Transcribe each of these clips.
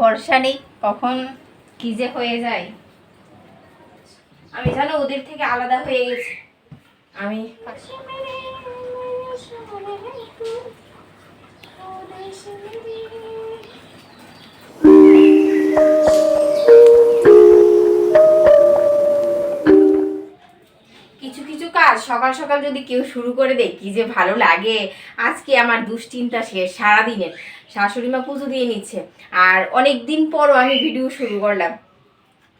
ভরসা নেই, কখন কি যে হয়ে যায়। আমি জানো ওদের থেকে আলাদা হয়ে গেছি। আমি কিছু কিছু কাজ সকাল সকাল যদি কেউ শুরু করে দেয় কি যে ভালো লাগে। আজকে আমার দুশ্চিন্তা শেষ সারাদিনের। শাশুড়ি মা পুজো দিয়ে নিচ্ছে, আর অনেক দিন পরও আমি ভিডিও শুরু করলাম।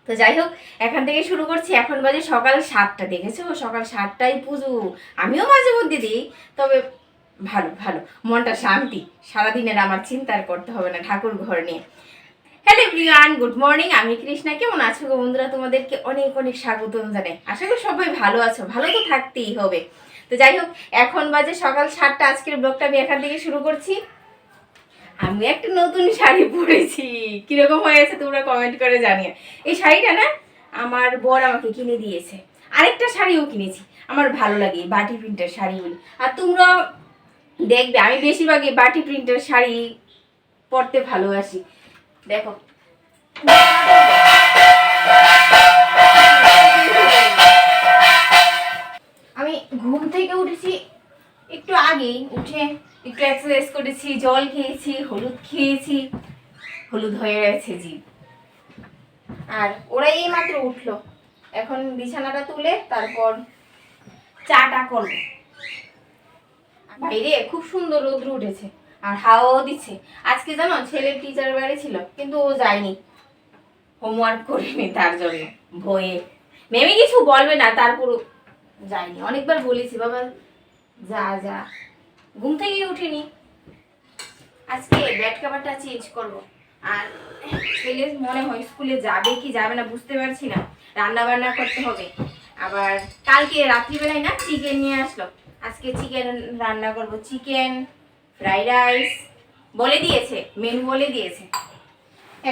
তো যাই হোক, এখান থেকে শুরু করছি। এখন বাজে সকাল 7টা, দেখেছো সকাল 7টায় পুজো। আমিও মাঝে মধ্যে দিই, তবে ভালো ভালো, মনটা শান্তি। সারাদিনের আমার চিন্তা করতে হবে না ঠাকুর ঘর নিয়ে। Hello everyone, good morning. আমি কৃষ্ণা। কেমন আছো গো বন্ধুরা? তোমাদেরকে অনেক অনেক স্বাগতম জানাই। আশা করি সবাই ভালো আছো, ভালো তো থাকতেই হবে। তো যাই হোক, এখন বাজে সকাল 7টা। আজকের ব্লগটা আমি এখান থেকে শুরু করছি। আমি একটা নতুন শাড়ি পরেছি, কিরকম হয়েছে তোমরা কমেন্ট করে জানিয়ে। এই শাড়িটা না আমার বর আমাকে কিনে দিয়েছে। আরেকটা শাড়িও কিনেছি, আমার ভালো লাগে বাটি প্রিন্টের শাড়িগুলি। আর তোমরা দেখবে আমি বেশিরভাগই বাটি প্রিন্টের শাড়ি পরতে ভালোবাসি। দেখো আমি ঘুম থেকে উঠেছি একটু আগেই, উঠে একটু এক্সারসাইজ করেছি, জল খেয়েছি, হলুদ খেয়েছি, হলুদ হয়ে গেছে জিভ। আর ওরা এই মাত্র উঠলো, এখন বিছানাটা তুলে তারপর চাটা করবো। বাইরে খুব সুন্দর রোদ্র উঠেছে আর হাওয়াও দিচ্ছে। আজকে জানো ছেলের টিচার বাড়ি ছিল, কিন্তু ও যায়নি, হোমওয়ার্ক করিনি তার জন্য ভয়ে। মেমে কিছু বলবে না, তারপর যায়নি। অনেকবার বলেছি বাবা যা যা, ঘুম থেকেই উঠিনি। আজকে বেড কভারটা চেঞ্জ করব। আর ছেলে মনে হয় স্কুলে যাবে কি যাবে না বুঝতে পারছি না। রান্না বান্না করতে হবে। আবার কালকে রাত্রিবেলায় না চিকেন নিয়ে আসলো, আজকে চিকেন রান্না করব। চিকেন ফ্রাইড রাইস বলে দিয়েছে, মেনু বলে দিয়েছে।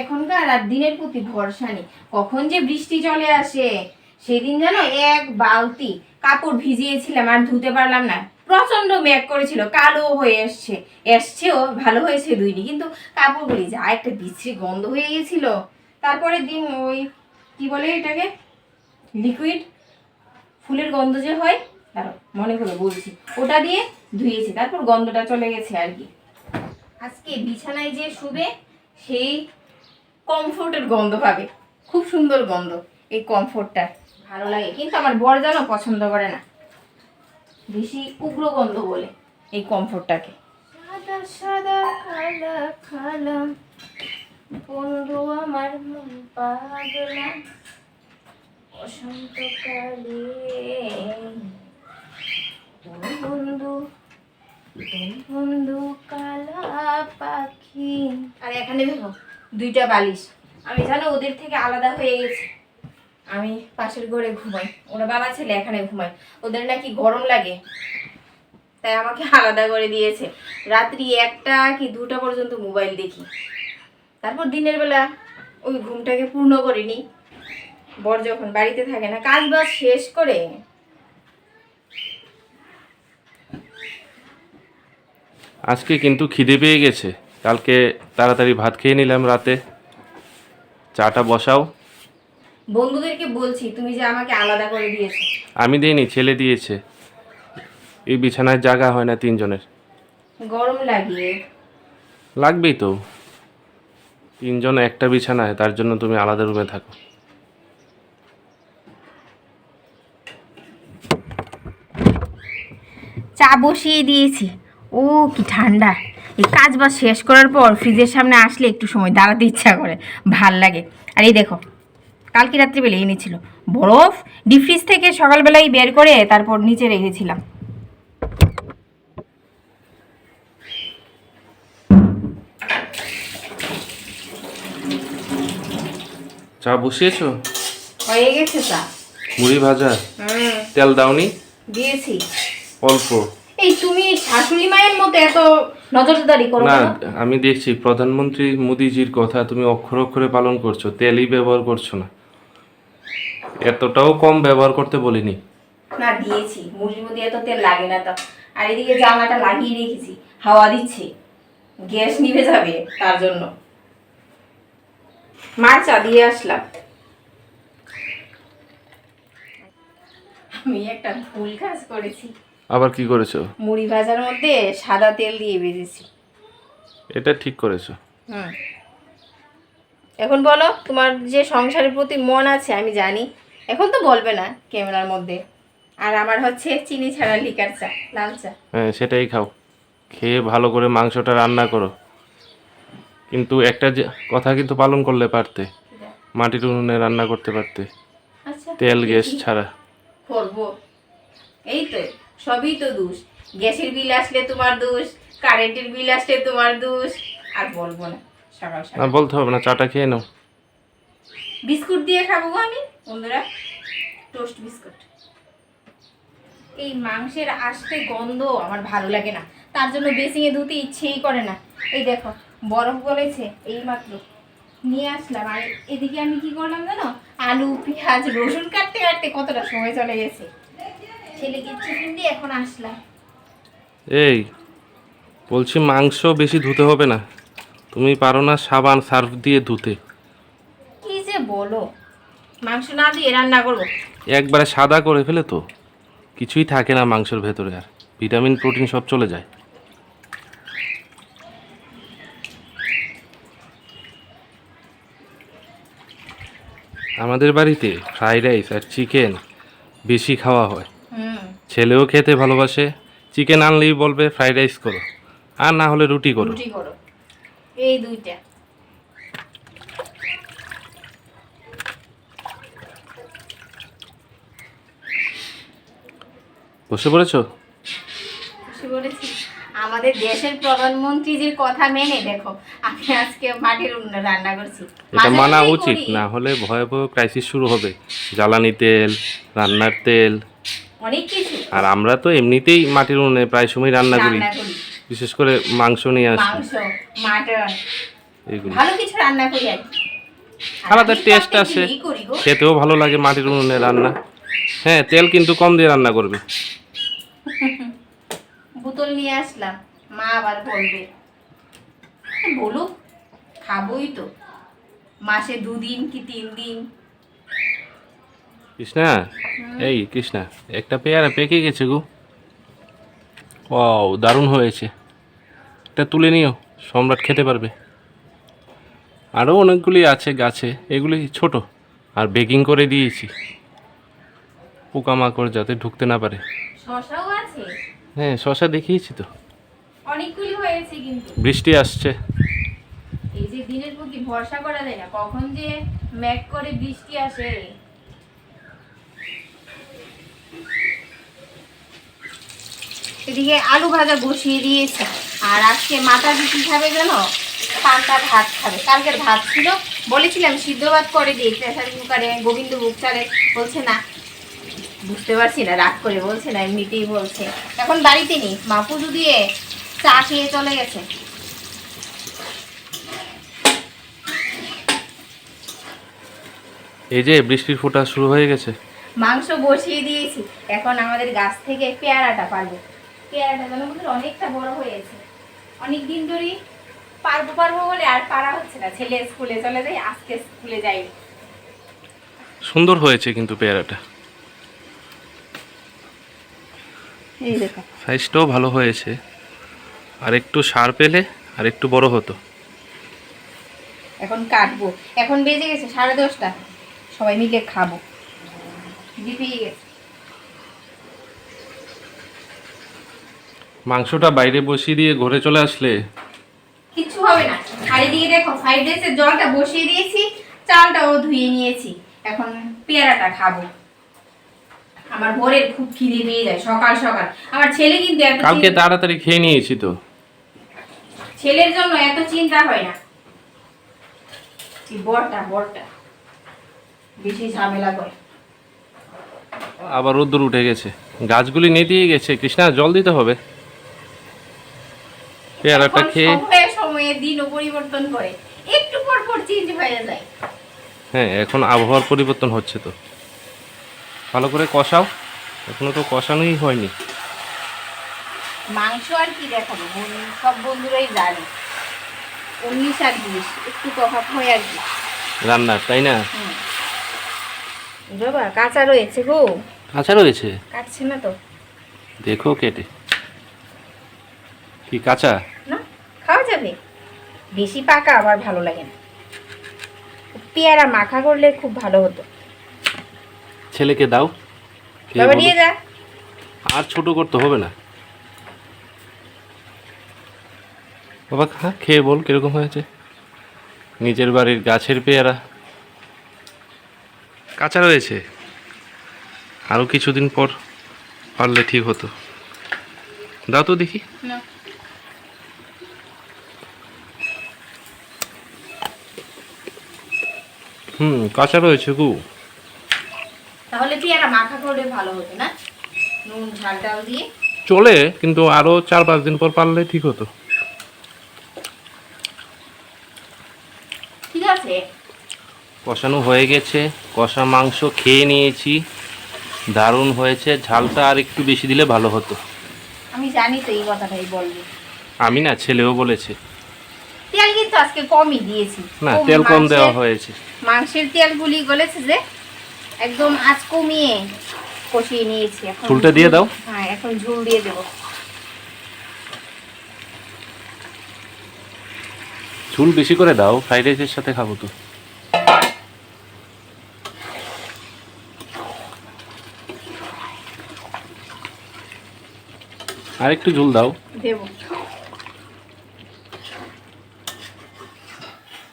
এখনকার আর দিনের প্রতি ভরসা নেই, কখন যে বৃষ্টি চলে আসে। সেদিন যেন এক বালতি কাপড় ভিজিয়েছিলাম আর ধুতে পারলাম না। প্রচন্ড মেঘ করেছিল, কালো হয়ে এসছেও ভালো হয়েছে ধুইনি, কিন্তু কাপড়গুলি যা একটা বিশ্রী গন্ধ হয়ে গেছিল। তারপরের দিন ওই কি বলে এটাকে, লিকুইড ফুলের গন্ধ যে হয়, দাঁড়াও মনে করে বলছি, ওটা দিয়ে ধুয়েছি, তারপর গন্ধটা চলে গেছে আর কি। আজকে বিছানায় যে শুবে সেই কমফোর্টের গন্ধ পাবে, খুব সুন্দর গন্ধ এই কমফোর্টটা, ভালো লাগে। কিন্তু আমার বর যেন পছন্দ করে না, বেশি উগ্র গন্ধ বলে এই কমফোর্টটাকে। সাদা সাদা কালা কালা বন্ধু আমার মন পাগলা, বসন্তকালে বন্ধু বন্ধু কালা পাখি। আর এখানে দেখো 2টা বালিশ। আমি জানো ওদের থেকে আলাদা হয়ে গেছি। আমি পাশের ঘরে ঘুমাই, ওরা বাবা ছেলে এখানে ঘুমায়। ওদের নাকি গরম লাগে, তাই আমাকে আলাদা করে দিয়েছে। রাত্রি 1টা কি 2টা পর্যন্ত মোবাইল দেখি, তারপর দিনের বেলা ওই ঘুমটাকে পূর্ণ করে নিই। বর যখন বাড়িতে থাকে না, কাজ বাজ শেষ করে আজকে কিন্তু খিদে পেয়ে গেছে। কালকে তাড়াতাড়ি ভাত খেয়ে নিলাম রাতে। চাটা বসাও। বন্ধুদেরকে বলছি তুমি যে আমাকে আলাদা করে দিয়েছো। আমি দিইনি, ছেলে দিয়েছে। এই বিছানায় জায়গা হয় না 3 জনের। গরম লাগে, লাগবেই তো, 3 জন একটা বিছানায়, তার জন্য তুমি আলাদা রুমে থাকো। চা বসিয়ে দিয়েছি। ও কি ঠান্ডা! এই কাজ বাজ শেষ করার পর ফ্রিজের সামনে আসলে একটু সময় দাঁড়াতে ইচ্ছা করে, ভাল লাগে। আর এই দেখো কালকে রাত্রিবেলা এনেছিল বরফ, ডিপ ফ্রিজ থেকে সকালবেলায় বের করে তারপর নিচে রেখেছিলাম। চা বসিয়েছো? হয়ে গেছে চা। মুড়ি ভাজা? তেল দাওনি? দিয়েছি অল্প। এই তুমি শাশুড়ি মায়ের মতো এত নজরদারি করো না, না। আমি দেখছি প্রধানমন্ত্রী মোদিজির কথা তুমি অক্ষরে অক্ষরে পালন করছো, তেলই ব্যবহার করছো না। এতটাও কম ব্যবহার করতে বলিনি। না দিয়েছি, মুড়ির মধ্যে এত তেল লাগে না তো। আর এদিকে জানলাটা লাগিয়ে রেখেছি, হাওয়া দিচ্ছে, গ্যাস নিভে যাবে তার জন্য। মার চা দিয়ে আসলাম। আমি একটা ভুল কাজ করেছি। আবার কি করেছো? মুড়ি ভাজার মধ্যে সাদা তেল দিয়ে ভেজেছি। এটা ঠিক করেছো। হুম, এখন বলো, তোমার যে সংসারের প্রতি মন আছে আমি জানি, এখন তো বলবে না ক্যামেরার মধ্যে। আর আমার হচ্ছে চিনি ছাড়া লিকার চা, লাল চা। হ্যাঁ, সেটাই খাও। খেয়ে ভালো করে মাংসটা রান্না করো। কিন্তু একটা যে কথা কিন্তু পালন করলে পারতে, মাটির উনুনে রান্না করতে পারতে, আচ্ছা, তেল গ্যাস দেখি ছাড়া। করবো। এই তো, সবই তো দোষ। গ্যাসের বিল আসলে তোমার দোষ, কারেন্টের বিল আসলে তোমার দোষ। আর বলবো না, সকাল আর সকাল বলতে হবে না, চাটা খেয়ে নাও। বিস্কুট দিয়ে খাবো গো আমি, বন্ধুরা, টোস্ট বিস্কুট। এই মাংসের আস্তে গন্ধ আমার ভালো লাগে না, তার জন্য বেসিংয়ে ধুতে ইচ্ছেই করে না। এই দেখো, বরফ গলেছে এই মাত্র নিয়ে আসলাম। আর এদিকে আমি কি করলাম জানো, আলু পেঁয়াজ রসুন কাটতে কাটতে কতটা সময় চলে গেছে। ছেলেকে টিফিন দিয়ে এখন আসলাম। এই বলছি, মাংস বেশি ধুতে হবে না। তুমি পারো না সাবান সার্ফ দিয়ে ধুতে? কি যে বলো, মাংস না দিয়ে রান্না করবো? একবারে সাদা করে ফেলে তো কিছুই থাকে না মাংসের ভেতরে, আর ভিটামিন প্রোটিন সব চলে যায়। আমাদের বাড়িতে ফ্রাইড রাইস আর চিকেন বেশি খাওয়া হয়। হুম, ছেলেও খেতে ভালোবাসে। চিকেন আনলেই বলবে ফ্রাইড রাইস করো, আর না হলে রুটি করো। রুটি করো, এই দুইটা। বসে পড়েছো? খুশি বলেছি। আমাদের দেশের প্রধানমন্ত্রী যে কথা মেনে দেখো, আমি আজকে মাটির উনুনে রান্না করছি। এটা মাঝে মানা মাঝেই উচিত, করি। না হলে ভয়াবহ ক্রাইসিস শুরু হবে। জ্বালানি তেল, রান্নার তেল। অনেক কিছু আর আমরা তো এমনিতেই মাটির উনুনে প্রায় সময় রান্না করি, রান্না করি। বিশেষ করে মাংস নিয়ে আসি, মাংস, মাটন, এগুলো ভালো কিছু রান্না করি আর কি। আর আলাদা আমি টেস্ট সবকিছু আসে, দিয়েই করি গো। খেতেও ভালো লাগে মাটির উনুনে রান্না। হ্যাঁ, তেল কিন্তু কম দিয়ে রান্না করবে। বোতল নিয়ে আসলাম, মা আবার বলবে। বলুক, খাবোই তো, মাসে 2 দিন কি 3 দিন। কৃষ্ণা, এই কৃষ্ণা, একটা পেয়ারা পেকে গেছে গো। ও, দারুণ হয়েছে। এটা তুলে নিও, সম্রাট খেতে পারবে। আরও অনেকগুলি আছে গাছে, এগুলি ছোট। আর বেকিং করে দিয়েছি পোকামাকড় যাতে ঢুকতে না পারে। শশাও আছে, হ্যাঁ, শশা দেখিয়েছি তো। অনেকগুলি হয়েছে কিন্তু। বৃষ্টি আসছে। এই যে দিনের প্রতি ভরসা করা যায় না, কখন যে মেঘ করে বৃষ্টি আসে। এদিকে আলু ভাজা বসিয়ে দিয়েছে। আর আজকে মাথা পিঠি খাবে জানো, পান্তা ভাত খাবে। কালকের ভাত ছিল, বলেছিলাম সিদ্ধ ভাত করে দিই প্রেসার কুকারে, গোবিন্দভোগ চালে। বলছে না, বুঝতে পারছি না, রাগ করে বলছে না, এমনিতেই বলছে। এখন বাড়িতে নেই, মা পুজো দিয়ে চা খেয়ে চলে গেছে। এই যে বৃষ্টির ফোঁটা শুরু হয়ে গেছে। মাংস বসিয়ে দিয়েছি, এখন আমাদের গাছ থেকে পেয়ারাটা পারবো। পেয়ারাটা যেন আমাদের অনেকটা বড় হয়েছে, অনেক দিন ধরেই পারবো পারবো বলে আর পারা হচ্ছে না। ছেলে স্কুলে চলে যায়, আজকে স্কুলে যাই। সুন্দর হয়েছে কিন্তু পেয়ারাটা, এই দেখো, সাইজটাও ভালো হয়েছে। আর একটু সার পেলে আর একটু বড় হতো। এখন কাটবো। এখন বেজে গেছে 10:30, সবাই মিলে খাবো। দিতেই গেছে। মাংসটা বাইরে বসিয়ে দিয়ে ঘরে চলে আসলে কিচ্ছু হবে না। আর এদিকে দেখো, ফ্রাইড রাইসের জলটা বসিয়ে দিয়েছি, চালটাও ধুয়ে নিয়েছি। এখন পেয়ারাটা খাবো। আমার ভোরের খুব খিদে পেয়ে যায় সকাল সকাল। আমার ছেলে কিন্তু এত কালকে তাড়াতাড়ি খেয়ে নিয়েছি তো। ছেলের জন্য এত চিন্তা হয় না। এই বড়টা বেশি ঝামেলা করে। আবার রোদ্দুর উঠে গেছে, গাছগুলি নেতিয়ে গেছে। কৃষ্ণা, জল দিতে হবে। পেয়ারাটা এখন খেয়ে, সময়ে সময়ে দিনও পরিবর্তন করে, একটু পর পর চেঞ্জ হয়ে যায়। হ্যাঁ, এখন আবহাওয়ার পরিবর্তন হচ্ছে তো। ভালো করে কষাও, এখনো তো কষানোই হয়নি। মাংস আর কি দেখাবো, সব বন্ধুরাই জানে 19 আর 20 একটু তফাৎ হয় আর কি। রান্নার, তাই না? বাবা কাঁচা রয়েছে গো, কাঁচা রয়েছে, কাটছে না তো। দেখো কেটে। কি কাঁচা? না, খাওয়া যাবে, বেশি পাকা আবার ভালো লাগে না। পেয়ারা মাখা করলে খুব ভালো হতো। ছেলেকে দাও, খেয়ে বাবা বলো। নিয়ে যা। আর ছোট করতে হবে না বাবা, খা, খেয়ে বল কিরকম হয়েছে। নিজের বাড়ির গাছের পেয়ারা কাঁচা রয়েছে, আরও কিছুদিন পর পারলে ঠিক হতো। দাও তো দেখি। না, কাঁচা রয়েছে গু। তাহলে পেয়ারা মাখা করলে ভালো হতো না, নুন ঝাল ডাল দিয়ে। চলে, কিন্তু আরও 4-5 দিন পর পারলে ঠিক হতো। ঠিক আছে। কষানো হয়ে গেছে, কষা মাংস খেয়ে নিয়েছি, দারুণ হয়েছে। ঝালটা আর একটু বেশি দিলে ভালো হতো। আমি জানি তো এই কথাটাই বলবি। আমি না, ছেলেও বলেছে। তেল কিন্তু আজকে কমই দিয়েছি। না, তেল কম দেওয়া হয়েছে। মাংসের তেলগুলি গলেছে যে, একদম আঁচ কমিয়ে কষিয়ে নিয়েছি। এখন ঝোলটা দিয়ে দাও। হ্যাঁ, এখন ঝোল দিয়ে দেবো। ঝোল বেশি করে দাও, ফ্রাইড রাইসের সাথে খাবো তো। আর একটু ঝোল দাও। দেবো।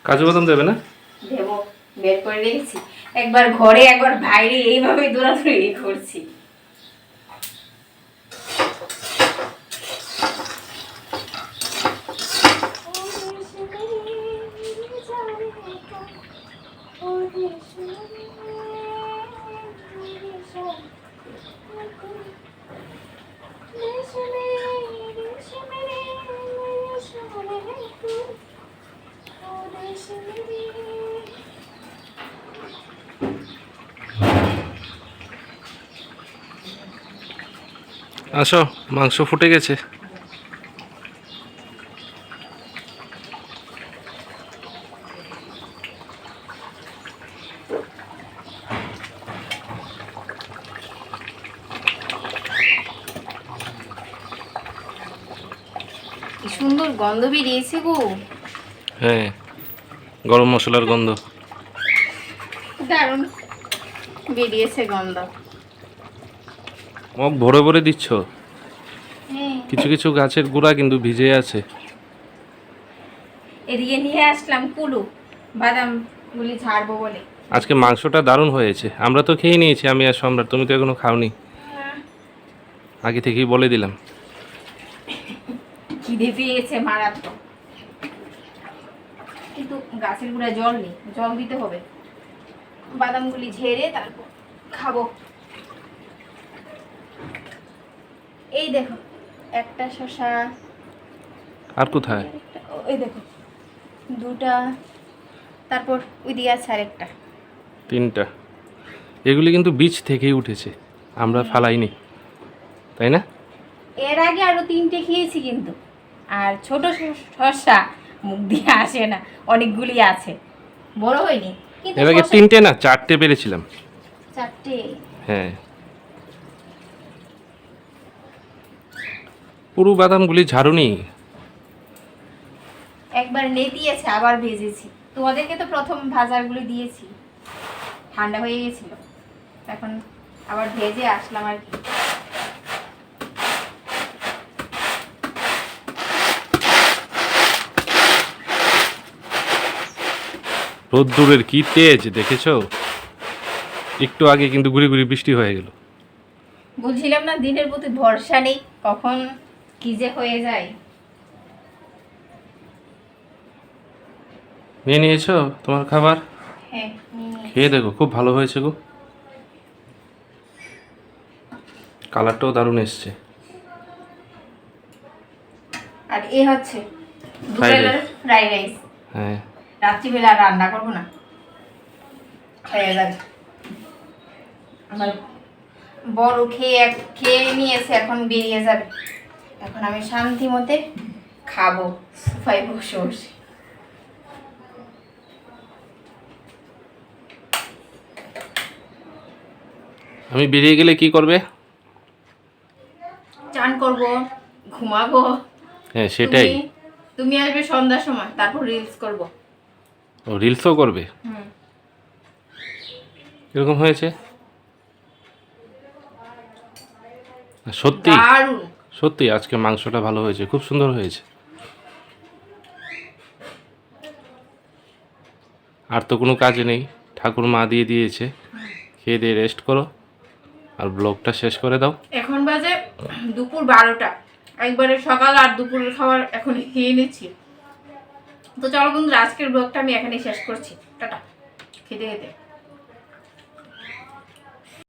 কাজু বাদাম দেবে না? দেবো, বের করে রেখেছি। একবার ঘরে একবার বাইরে এইভাবে দৌড়াদৌড়ি করছি। আসো, মাংস ফুটে গেছে। কি সুন্দর গন্ধ বেরিয়েছে গো। হ্যাঁ, গরম মশলার গন্ধ। দারুণ বেরিয়েছে গন্ধ। মগ ভরে ভরে দিচ্ছ। হ্যাঁ, কিছু কিছু গাছের গোড়া কিন্তু ভিজে আছে। এদিকে নিয়ে আসলাম কুলু, বাদাম গুলি ঝাড়বো বলে। আজকে মাংসটা দারুণ হয়েছে। আমরা তো খেয়ে নিয়েছি, আমি আর সম্রাট। তুমি তো এখনো খাওনি, আগে থেকেই বলে দিলাম। খিদে পেয়েছে মারাত্মক, কিন্তু গাছের গোড়ায় জল নেই, জল দিতে হবে। বাদামগুলি ঝেড়ে তারপর খাবো। এই দেখো, একটা শসা। আর কোথায়? ওই দেখো, দুটা। তারপর ওই দিকে আছে আরেকটা। 3টা। এগুলি কিন্তু বীজ থেকেই উঠেছে, আমরা ফালাইনি, তাই না? এর আগে আরো 3টে খেয়েছি কিন্তু। আর ছোট শসা মুখ দিয়ে আসে না, অনেকগুলি আছে, বড় হয়নি কিন্তু। এর আগে 3টে না 4টে পেরেছিলাম। 4টে। হ্যাঁ, পুরো বাদামগুলি ঝাড়ুনি। একবার নেতিয়েছে, আবার ভেজেছি। তোমাদেরকে তো প্রথম ভাজারগুলি দিয়েছি, ঠান্ডা হয়ে গেছিল, এখন আবার ভেজে আসলাম আর কি। রোদ্দুরের কি তেজ দেখেছো? একটু আগে কিন্তু গুড়ি গুড়ি বৃষ্টি হয়ে গেল। বুঝছিলাম না, দিনের প্রতি ভরসা নেই, কখন কি যে হয়ে যায়। নিয়ে নিয়েছো তোমার খাবার? হ্যাঁ, নিয়ে নিয়েছি। খেয়ে দেখো, খুব ভালো হয়েছে গো। কালারটাও দারুণ এসছে। আর এ হচ্ছে Fried দুপুরের rice। Fried rice. হ্যাঁ, রাত্রিবেলা আর রান্না করবো না, হয়ে যাবে। আমার বড় খেয়ে খেয়ে নিয়েছে, এখন বেরিয়ে যাবে। এখন আমি শান্তি মতে খাবো সোফায় বসে বসে। আমি বেরিয়ে গেলে কি করবে? চান করব, ঘুমাবো। হ্যাঁ সেটাই। তুমি আসবে সন্ধ্যার সময়, তারপর রিলস করব। ও রিলসও করবে? হুম। এরকম হয়েছে? সত্যি দারুণ। সত্যি আজকে মাংসটা ভালো হয়েছে, খুব সুন্দর হয়েছে। আর তো কোনো কাজে নেই, ঠাকুর মা দিয়ে দিয়েছে, খেয়ে দিয়ে রেস্ট করো আর ব্লগটা শেষ করে দাও। এখন বাজে দুপুর 12টা, একবারে সকাল আর দুপুরের খাবার এখন খেয়ে নিচ্ছি। তো চলো বন্ধুরা, আজকের ব্লগটা আমি এখানেই শেষ করছি। টাটা, খেতে খেতে।